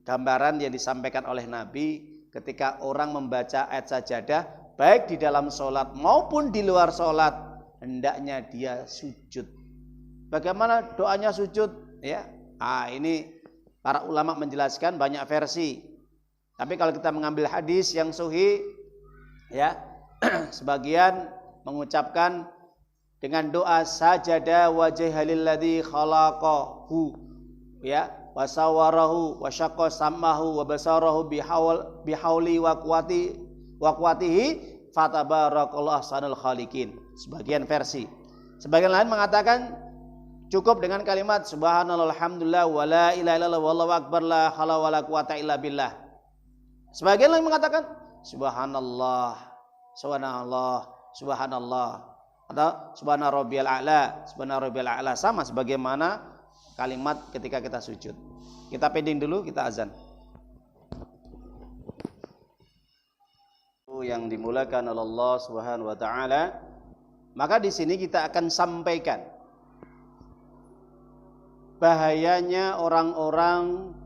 gambaran yang disampaikan oleh Nabi ketika orang membaca ayat sajadah, baik di dalam sholat maupun di luar sholat, hendaknya dia sujud. Bagaimana doanya sujud? Ya, ini para ulama menjelaskan banyak versi. Tapi kalau kita mengambil hadis yang sahih, ya, sebagian mengucapkan dengan doa sajada wajhal ladzi khalaqahu, ya, wasawarahu wasyaqqa samahu wa basarahu bihauli wa quwatihi fatabarakallahu ahsanul khaliqin. Sebagian versi. Sebagian lain mengatakan cukup dengan kalimat subhanallah alhamdulillah wala ilaha illallah wallahu akbar la haula wala quwata illa billah. Sebagian lain mengatakan subhanallah, subhanallah, subhanallah, atau subhana rabbiyal a'la, sama sebagaimana kalimat ketika kita sujud. Kita pending dulu, kita azan. Yang dimulakan oleh Allah Subhanahu wa taala, maka di sini kita akan sampaikan bahayanya orang-orang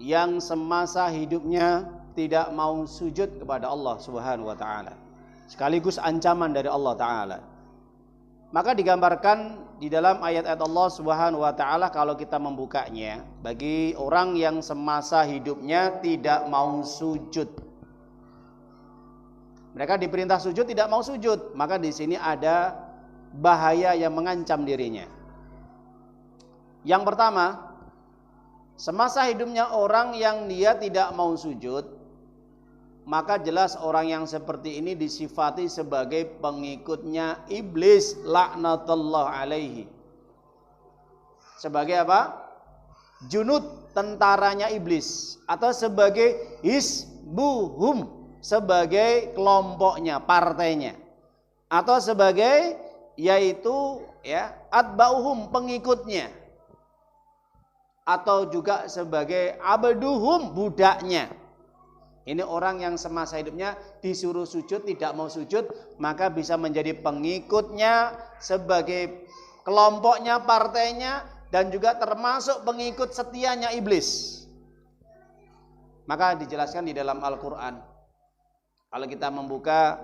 yang semasa hidupnya tidak mau sujud kepada Allah Subhanahu wa taala, sekaligus ancaman dari Allah taala. Maka digambarkan di dalam ayat-ayat Allah Subhanahu wa taala kalau kita membukanya, bagi orang yang semasa hidupnya tidak mau sujud. Mereka diperintah sujud tidak mau sujud, maka di sini ada bahaya yang mengancam dirinya. Yang pertama, semasa hidupnya orang yang dia tidak mau sujud, maka jelas orang yang seperti ini disifati sebagai pengikutnya iblis laknatullah alaihi. Sebagai apa? Junud, tentaranya iblis, atau sebagai hisbuhum, sebagai kelompoknya, partainya, atau sebagai yaitu ya atba'uhum, pengikutnya, atau juga sebagai abduhum, budaknya. Ini orang yang semasa hidupnya disuruh sujud tidak mau sujud, maka bisa menjadi pengikutnya, sebagai kelompoknya, partainya, dan juga termasuk pengikut setianya iblis. Maka dijelaskan di dalam Al-Quran. Kalau kita membuka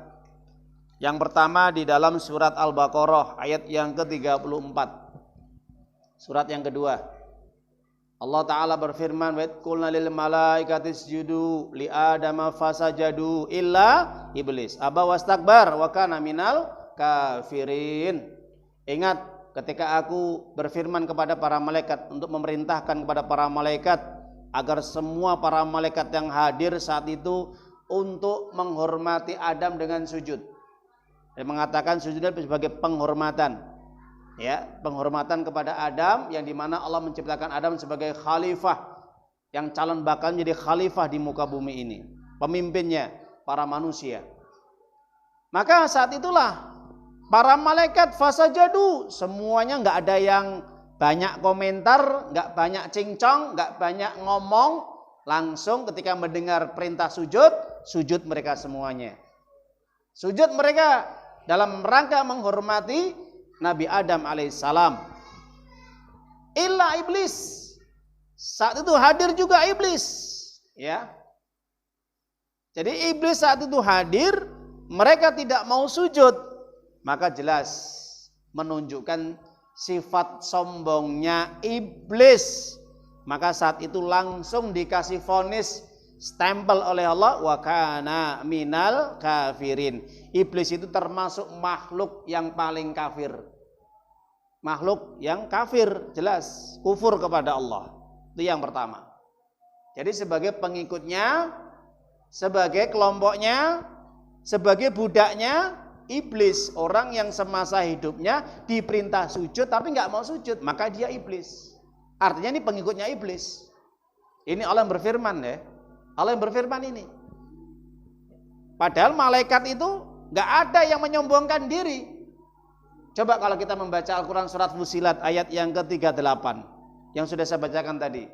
yang pertama di dalam surat Al-Baqarah ayat yang ke-34. Surat yang kedua. Allah Ta'ala berfirman, wa qulna lil malaikati isjudu li adama fasajadu illa iblis aba wastakbar wa kana minal kafirin. Ingat ketika aku berfirman kepada para malaikat untuk memerintahkan kepada para malaikat agar semua para malaikat yang hadir saat itu untuk menghormati Adam dengan sujud. Dan mengatakan sujud sebagai penghormatan. Ya, penghormatan kepada Adam, yang dimana Allah menciptakan Adam sebagai khalifah, yang calon bakal menjadi khalifah di muka bumi ini, pemimpinnya para manusia. Maka saat itulah para malaikat fasajadu, semuanya nggak ada yang banyak komentar, nggak banyak cincong, nggak banyak ngomong, langsung ketika mendengar perintah sujud, sujud mereka semuanya. Sujud mereka dalam rangka menghormati Nabi Adam alaihissalam. Illa iblis. Saat itu hadir juga iblis, ya. Jadi iblis saat itu hadir, mereka tidak mau sujud, maka jelas menunjukkan sifat sombongnya iblis. Maka saat itu langsung dikasih vonis, stempel oleh Allah, wa kana minal kafirin. Iblis itu termasuk makhluk yang paling kafir. Makhluk yang kafir, jelas kufur kepada Allah. Itu yang pertama. Jadi sebagai pengikutnya, sebagai kelompoknya, sebagai budaknya iblis, orang yang semasa hidupnya diperintah sujud tapi nggak mau sujud, maka dia iblis. Artinya ini pengikutnya iblis. Ini Allah yang berfirman ya. Allah yang berfirman ini. Padahal malaikat itu nggak ada yang menyombongkan diri. Coba kalau kita membaca Al-Quran surat Fussilat ayat yang ke-38 yang sudah saya bacakan tadi.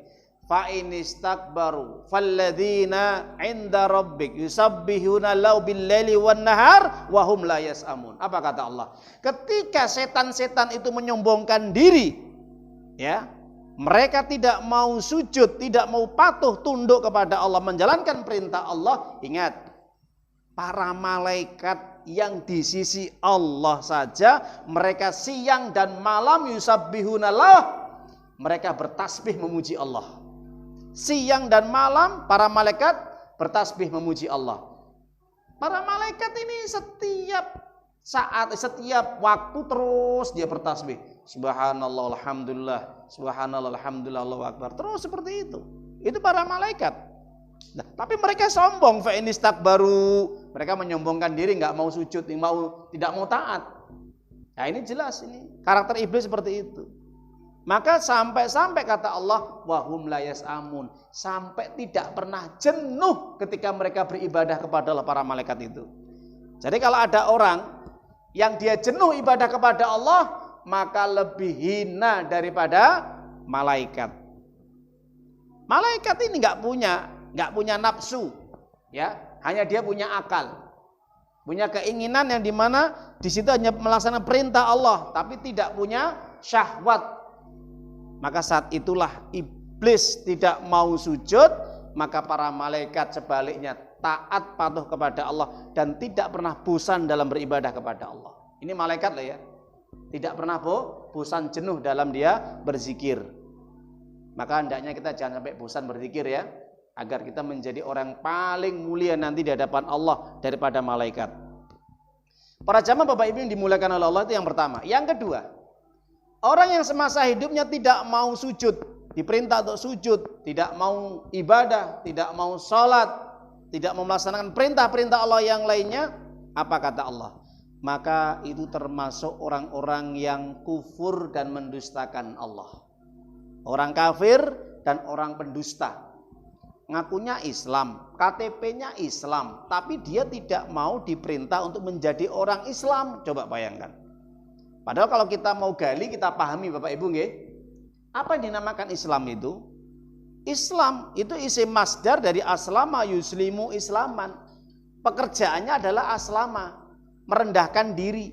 Fa inistakbaru falladzina 'inda rabbik yusabbihuna lau bil-laili wan-nahar wa hum la yas'amun. Apa kata Allah? Ketika setan-setan itu menyombongkan diri, ya, mereka tidak mau sujud, tidak mau patuh tunduk kepada Allah, menjalankan perintah Allah. Ingat, para malaikat yang di sisi Allah saja, mereka siang dan malam yusabbihuna lau, mereka bertasbih memuji Allah. Siang dan malam para malaikat bertasbih memuji Allah. Para malaikat ini setiap saat, setiap waktu terus dia bertasbih. Subhanallah, alhamdulillah, subhanallah, alhamdulillah, Allahu akbar. Terus seperti itu. Itu para malaikat. Nah, tapi mereka sombong, fa inistakbaru. Mereka menyombongkan diri, nggak mau sujud, tidak mau taat. Nah, ini jelas ini karakter iblis seperti itu. Maka sampai-sampai kata Allah, wahum la yas'amun, sampai tidak pernah jenuh ketika mereka beribadah kepada Allah, para malaikat itu. Jadi kalau ada orang yang dia jenuh ibadah kepada Allah, maka lebih hina daripada malaikat. Malaikat ini nggak punya nafsu, ya, hanya dia punya akal, punya keinginan yang dimana di situ hanya melaksanakan perintah Allah, tapi tidak punya syahwat. Maka saat itulah iblis tidak mau sujud, maka para malaikat sebaliknya taat patuh kepada Allah dan tidak pernah bosan dalam beribadah kepada Allah. Ini malaikat lah ya, tidak pernah bosan jenuh dalam dia berzikir. Maka hendaknya kita jangan sampai bosan berzikir ya, agar kita menjadi orang paling mulia nanti di hadapan Allah daripada malaikat. Para jamaah Bapak Ibu yang dimuliakan oleh Allah, itu yang pertama. Yang kedua, orang yang semasa hidupnya tidak mau sujud, diperintah untuk sujud, tidak mau ibadah, tidak mau sholat, tidak mau melaksanakan perintah-perintah Allah yang lainnya, apa kata Allah? Maka itu termasuk orang-orang yang kufur dan mendustakan Allah. Orang kafir dan orang pendusta. Ngakunya Islam, KTP-nya Islam, tapi dia tidak mau diperintah untuk menjadi orang Islam. Coba bayangkan. Padahal kalau kita mau gali, kita pahami Bapak Ibu nggih. Apa yang dinamakan Islam itu? Islam itu isim masdar dari aslama yuslimu islaman. Pekerjaannya adalah aslama, merendahkan diri,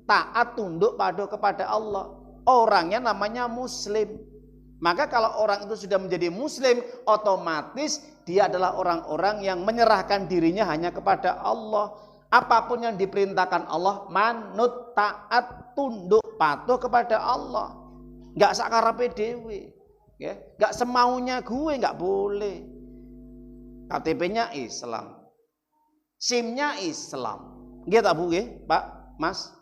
taat tunduk patuh kepada Allah. Orangnya namanya muslim. Maka kalau orang itu sudah menjadi muslim, otomatis dia adalah orang-orang yang menyerahkan dirinya hanya kepada Allah. Apapun yang diperintahkan Allah, manut, taat, tunduk, patuh kepada Allah. Enggak sakarepe dhewe, ya. Enggak semaunya gue, enggak boleh. KTP-nya Islam. SIM-nya Islam. Nggih ta Bu nggih, Pak, Mas?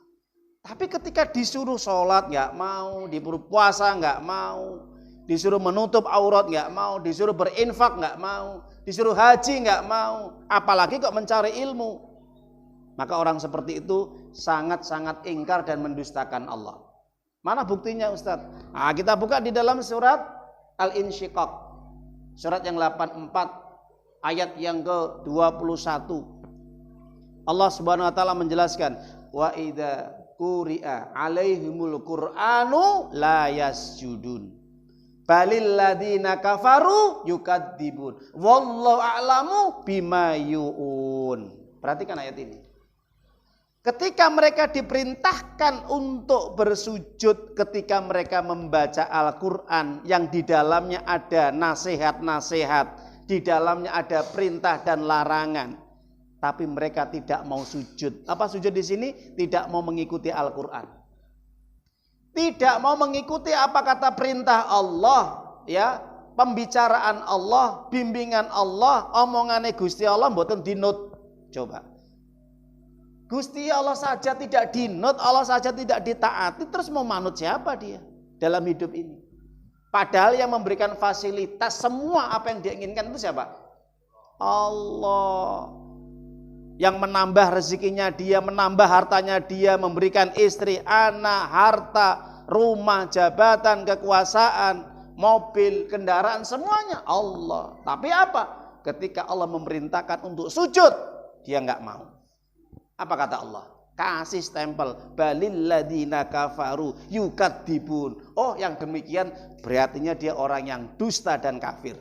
Tapi ketika disuruh sholat enggak mau, disuruh puasa enggak mau, disuruh menutup aurat enggak mau, disuruh berinfak enggak mau, disuruh haji enggak mau, apalagi kok mencari ilmu. Maka orang seperti itu sangat-sangat ingkar dan mendustakan Allah. Mana buktinya Ustadz? Nah, kita buka di dalam surat Al-Insyiqaq. Surat yang 84 ayat yang ke-21. Allah Subhanahu wa taala menjelaskan, wa idza quri'a 'alaihimul qur'anu la yasjudun. Balil ladzina kafaru yukadzibun. Wallahu a'lamu bima yu'un. Perhatikan ayat ini. Ketika mereka diperintahkan untuk bersujud ketika mereka membaca Al-Quran yang di dalamnya ada nasihat-nasihat, di dalamnya ada perintah dan larangan, tapi mereka tidak mau sujud. Apa sujud di sini? Tidak mau mengikuti Al-Quran. tidak mau mengikuti apa kata perintah Allah, ya, pembicaraan Allah, bimbingan Allah, omongane Gusti Allah mboten dinut. Coba. Gusti Allah saja tidak dinut, Allah saja tidak ditaati, terus mau manut siapa dia dalam hidup ini? Padahal yang memberikan fasilitas semua apa yang dia inginkan itu siapa? Allah. Yang menambah rezekinya dia, menambah hartanya dia, memberikan istri, anak, harta, rumah, jabatan, kekuasaan, mobil, kendaraan, semuanya Allah. Tapi apa? Ketika Allah memerintahkan untuk sujud, dia nggak mau. Apa kata Allah? Kasih stempel, balil ladina kafaru yukadzibun. Oh, yang demikian berartinya dia orang yang dusta dan kafir.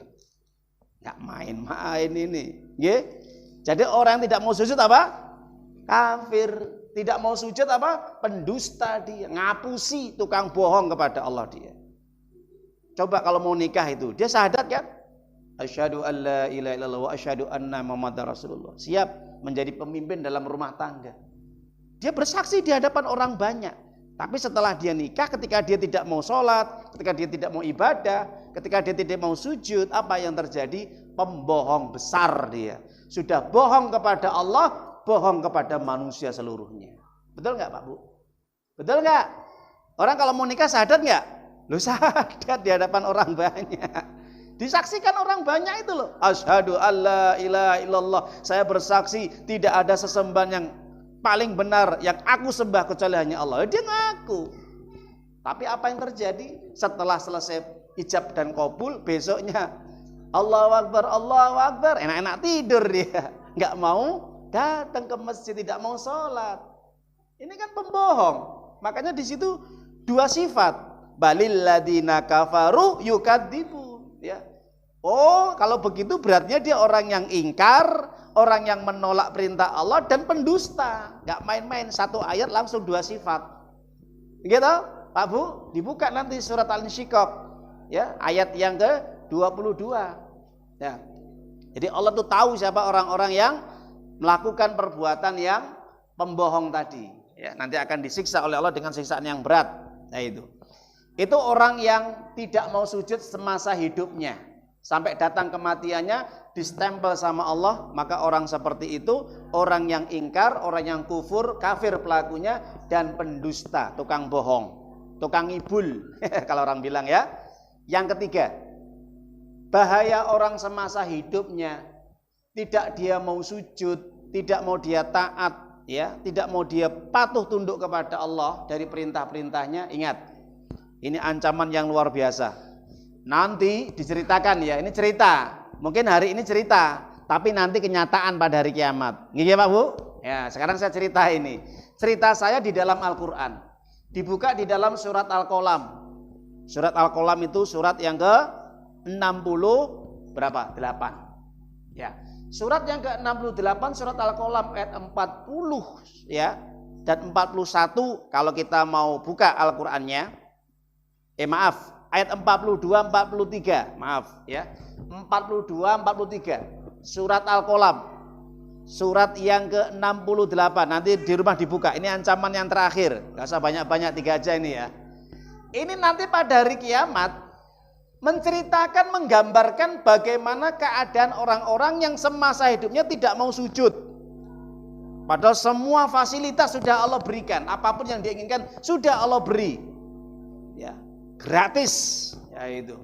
Nggak main-main ini, nggih. Jadi orang yang tidak mau sujud apa? Kafir. Tidak mau sujud apa? Pendusta dia, ngapusi, tukang bohong kepada Allah dia. Coba kalau mau nikah itu, dia syahadat kan? Asyhadu an la ilaha illallah wa asyhadu anna Muhammadar Rasulullah. Siap menjadi pemimpin dalam rumah tangga. Dia bersaksi di hadapan orang banyak. Tapi setelah dia nikah, ketika dia tidak mau sholat, ketika dia tidak mau ibadah, ketika dia tidak mau sujud, apa yang terjadi? Pembohong besar dia. Sudah bohong kepada Allah, bohong kepada manusia seluruhnya. Betul nggak Pak Bu? Betul nggak? Orang kalau mau nikah syahadat nggak? Lu syahadat di hadapan orang banyak. Disaksikan orang banyak itu loh. Asyhadu alla ilaha illallah. Saya bersaksi tidak ada sesembahan yang paling benar yang aku sembah kecuali hanya Allah. Dia ngaku. Tapi apa yang terjadi? Setelah selesai ijab dan qabul, besoknya Allahu Akbar, Allahu Akbar, enak-enak tidur dia. Nggak mau datang ke masjid, tidak mau sholat. Ini kan pembohong. Makanya di situ dua sifat. Balil ladina kafaru yukadzibun. Ya. Oh, kalau begitu berarti dia orang yang ingkar, orang yang menolak perintah Allah dan pendusta. Nggak main-main, satu ayat langsung dua sifat. Gitu, Pak Bu? Dibuka nanti surat Al-Insyiqaq, ya, ayat yang ke-22. Ya. Jadi Allah tuh tahu siapa orang-orang yang melakukan perbuatan yang pembohong tadi. Ya, nanti akan disiksa oleh Allah dengan siksaan yang berat. Nah itu. Itu orang yang tidak mau sujud semasa hidupnya. Sampai datang kematiannya distempel sama Allah, maka orang seperti itu orang yang ingkar, orang yang kufur, kafir pelakunya dan pendusta, tukang bohong, tukang ngibul kalau orang bilang ya. Yang ketiga, bahaya orang semasa hidupnya tidak dia mau sujud, tidak mau dia taat, ya, tidak mau dia patuh tunduk kepada Allah dari perintah-perintahnya. Ingat, ini ancaman yang luar biasa. Nanti diceritakan ya, ini cerita. Mungkin hari ini cerita, tapi nanti kenyataan pada hari kiamat. Nggih Pak Bu? Ya, sekarang saya cerita ini. Cerita saya di dalam Al-Qur'an. Dibuka di dalam surat Al-Qalam. Surat Al-Qalam itu surat yang ke-60 berapa? 8. Ya. Surat yang ke-68 surat Al-Qalam ayat 40 ya dan 41 kalau kita mau buka Al-Qur'annya. Ayat 42 43, maaf ya. 42 43 surat Al-Qalam. Surat yang ke-68 nanti di rumah dibuka. Ini ancaman yang terakhir. Enggak usah banyak-banyak, 3 aja ini ya. Ini nanti pada hari kiamat menceritakan, menggambarkan bagaimana keadaan orang-orang yang semasa hidupnya tidak mau sujud. Padahal semua fasilitas sudah Allah berikan, apapun yang diinginkan sudah Allah beri. Ya, gratis. Ya itu.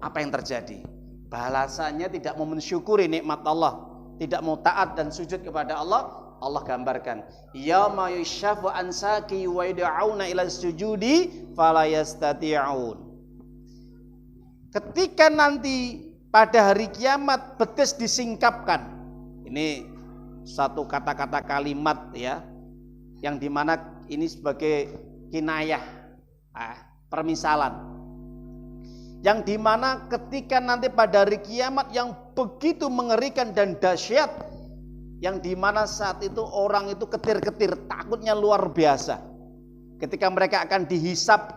Apa yang terjadi? Balasannya tidak mau mensyukuri nikmat Allah, tidak mau taat dan sujud kepada Allah. Allah gambarkan, yauma yushafu an saqi wa yad'auna ila sujudi fala yastati'un. Ketika nanti pada hari kiamat betis disingkapkan. Ini satu kata-kata kalimat ya, yang dimana ini sebagai kinayah, permisalan. Yang dimana ketika nanti pada hari kiamat yang begitu mengerikan dan dahsyat, yang dimana saat itu orang itu ketir-ketir, takutnya luar biasa. Ketika mereka akan dihisap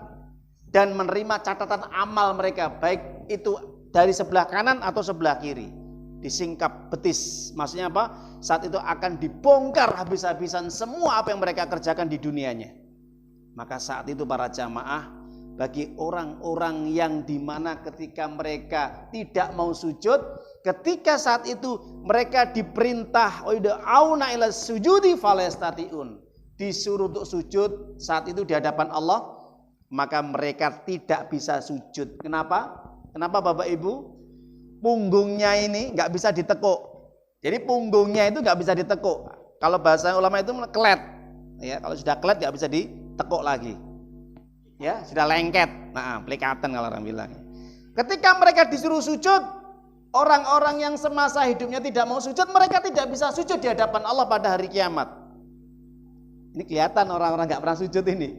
dan menerima catatan amal mereka, baik itu dari sebelah kanan atau sebelah kiri, disingkap betis. Maksudnya apa? Saat itu akan dibongkar habis-habisan semua apa yang mereka kerjakan di dunianya. Maka saat itu para jamaah, bagi orang-orang yang dimana ketika mereka tidak mau sujud, ketika saat itu mereka diperintah auna ila sujudi falastatiun, disuruh untuk sujud saat itu di hadapan Allah, maka mereka tidak bisa sujud. Kenapa? Kenapa Bapak Ibu? Punggungnya ini nggak bisa ditekuk. Jadi punggungnya itu nggak bisa ditekuk. Kalau bahasa ulama itu kelet. Ya, kalau sudah kelet nggak bisa ditekuk lagi. Ya, sudah lengket. Nah, pelikatan kalau orang bilang. Ketika mereka disuruh sujud, orang-orang yang semasa hidupnya tidak mau sujud, mereka tidak bisa sujud di hadapan Allah pada hari kiamat. Ini kelihatan orang-orang nggak pernah sujud ini.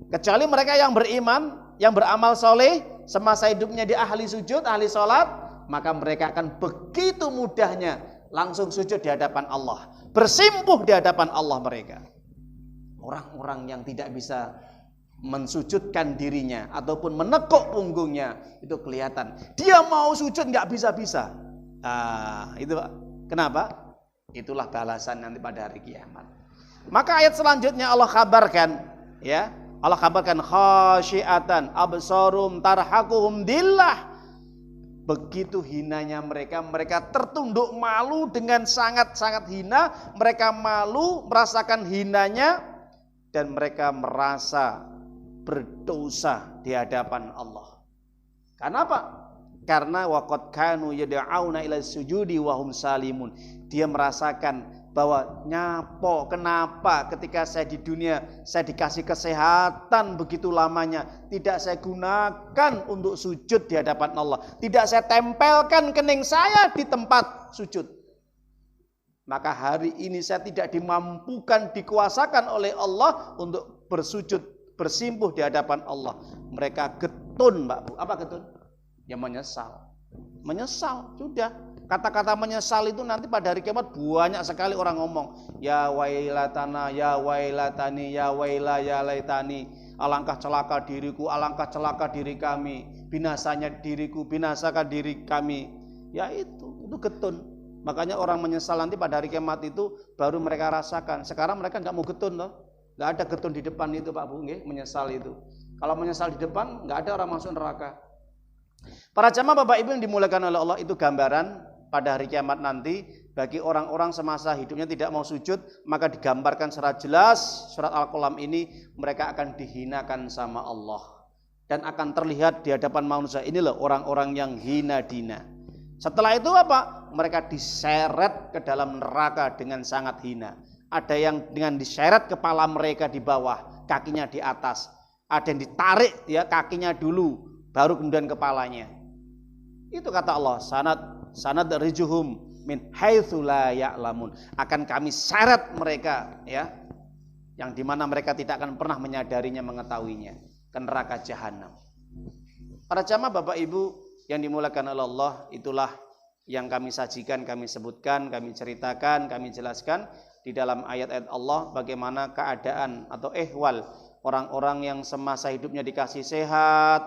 Kecuali mereka yang beriman, yang beramal soleh, semasa hidupnya di ahli sujud, ahli sholat, maka mereka akan begitu mudahnya langsung sujud di hadapan Allah, bersimpuh di hadapan Allah mereka. Orang-orang yang tidak bisa mensujudkan dirinya ataupun menekuk punggungnya, itu kelihatan dia mau sujud nggak bisa-bisa. Itu kenapa? Itulah balasan nanti pada hari kiamat. Maka ayat selanjutnya Allah kabarkan, ya, Allah kabarkan khasyiatan absarum tarhaquhum dillah. Begitu hinanya mereka, mereka tertunduk malu dengan sangat-sangat hina, mereka malu merasakan hinanya dan mereka merasa berdosa di hadapan Allah. Kenapa? Karena waqad kanu yad'auna ila sujudi wa hum salimun. Dia merasakan bahwa kenapa ketika saya di dunia saya dikasih kesehatan begitu lamanya tidak saya gunakan untuk sujud di hadapan Allah, tidak saya tempelkan kening saya di tempat sujud, maka hari ini saya tidak dimampukan, dikuasakan oleh Allah untuk bersujud, bersimpuh di hadapan Allah. Mereka getun, Mbak Bu. Apa getun? Ya menyesal. Menyesal, sudah. Kata-kata menyesal itu nanti pada hari kiamat banyak sekali orang ngomong, ya wailatana, ya wailatani, ya waila, ya laitani, alangkah celaka diriku, alangkah celaka diri kami, binasanya diriku, binasakan diri kami. Ya itu getun. Makanya orang menyesal nanti pada hari kiamat itu baru mereka rasakan. Sekarang mereka nggak mau getun loh, nggak ada getun di depan itu Pak Bu, menyesal itu. Kalau menyesal di depan nggak ada orang masuk neraka. Para jamaah Bapak Ibu yang dimuliakan oleh Allah, itu gambaran pada hari kiamat nanti bagi orang-orang semasa hidupnya tidak mau sujud, maka digambarkan secara jelas surat Al-Qalam ini, mereka akan dihinakan sama Allah dan akan terlihat di hadapan manusia. Ini loh orang-orang yang hina dina. Setelah itu apa? Mereka diseret ke dalam neraka dengan sangat hina. Ada yang dengan diseret kepala mereka di bawah, kakinya di atas. Ada yang ditarik ya kakinya dulu, baru kemudian kepalanya. Itu kata Allah, sanad rijuhum min haitsu la ya'lamun. Akan kami seret mereka, ya, yang dimana mereka tidak akan pernah menyadarinya, mengetahuinya, ke neraka jahanam. Para jamaah Bapak Ibu yang dimuliakan oleh Allah, itulah yang kami sajikan, kami sebutkan, kami ceritakan, kami jelaskan di dalam ayat-ayat Allah bagaimana keadaan atau ihwal orang-orang yang semasa hidupnya dikasih sehat,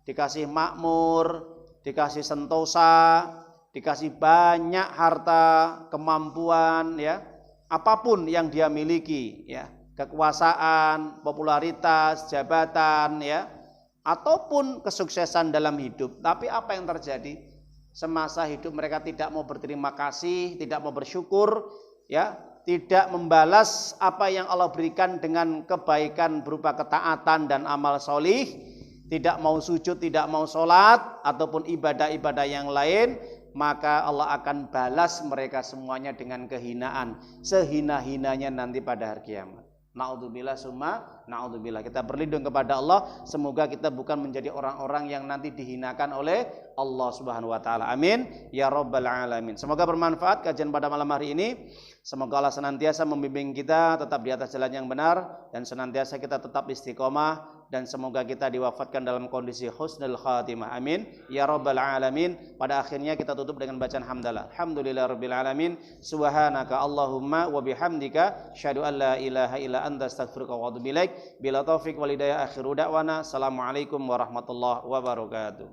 dikasih makmur, dikasih sentosa, dikasih banyak harta, kemampuan, ya, apapun yang dia miliki, ya, kekuasaan, popularitas, jabatan, ya, ataupun kesuksesan dalam hidup. Tapi apa yang terjadi? Semasa hidup mereka tidak mau berterima kasih, tidak mau bersyukur, ya, tidak membalas apa yang Allah berikan dengan kebaikan berupa ketaatan dan amal solih, tidak mau sujud, tidak mau sholat ataupun ibadah-ibadah yang lain, maka Allah akan balas mereka semuanya dengan kehinaan, sehina-hinanya nanti pada hari kiamat. Na'udzubillah summa na'udzubillah. Kita berlindung kepada Allah, semoga kita bukan menjadi orang-orang yang nanti dihinakan oleh Allah Subhanahu wa taala. Amin ya rabbal alamin. Semoga bermanfaat kajian pada malam hari ini. Semoga Allah senantiasa membimbing kita tetap di atas jalan yang benar dan senantiasa kita tetap istiqomah, dan semoga kita diwafatkan dalam kondisi husnul khatimah. Amin ya rabbal alamin. Pada akhirnya kita tutup dengan bacaan hamdalah. Alhamdulillahirabbil alamin. Subhanaka Allahumma wa bihamdika asyhadu an la ilaha illa anta astaghfiruka wa atubu ilaik. Bila taufik wal hidayah, akhiru da'wana. Assalamualaikum warahmatullahi wabarakatuh.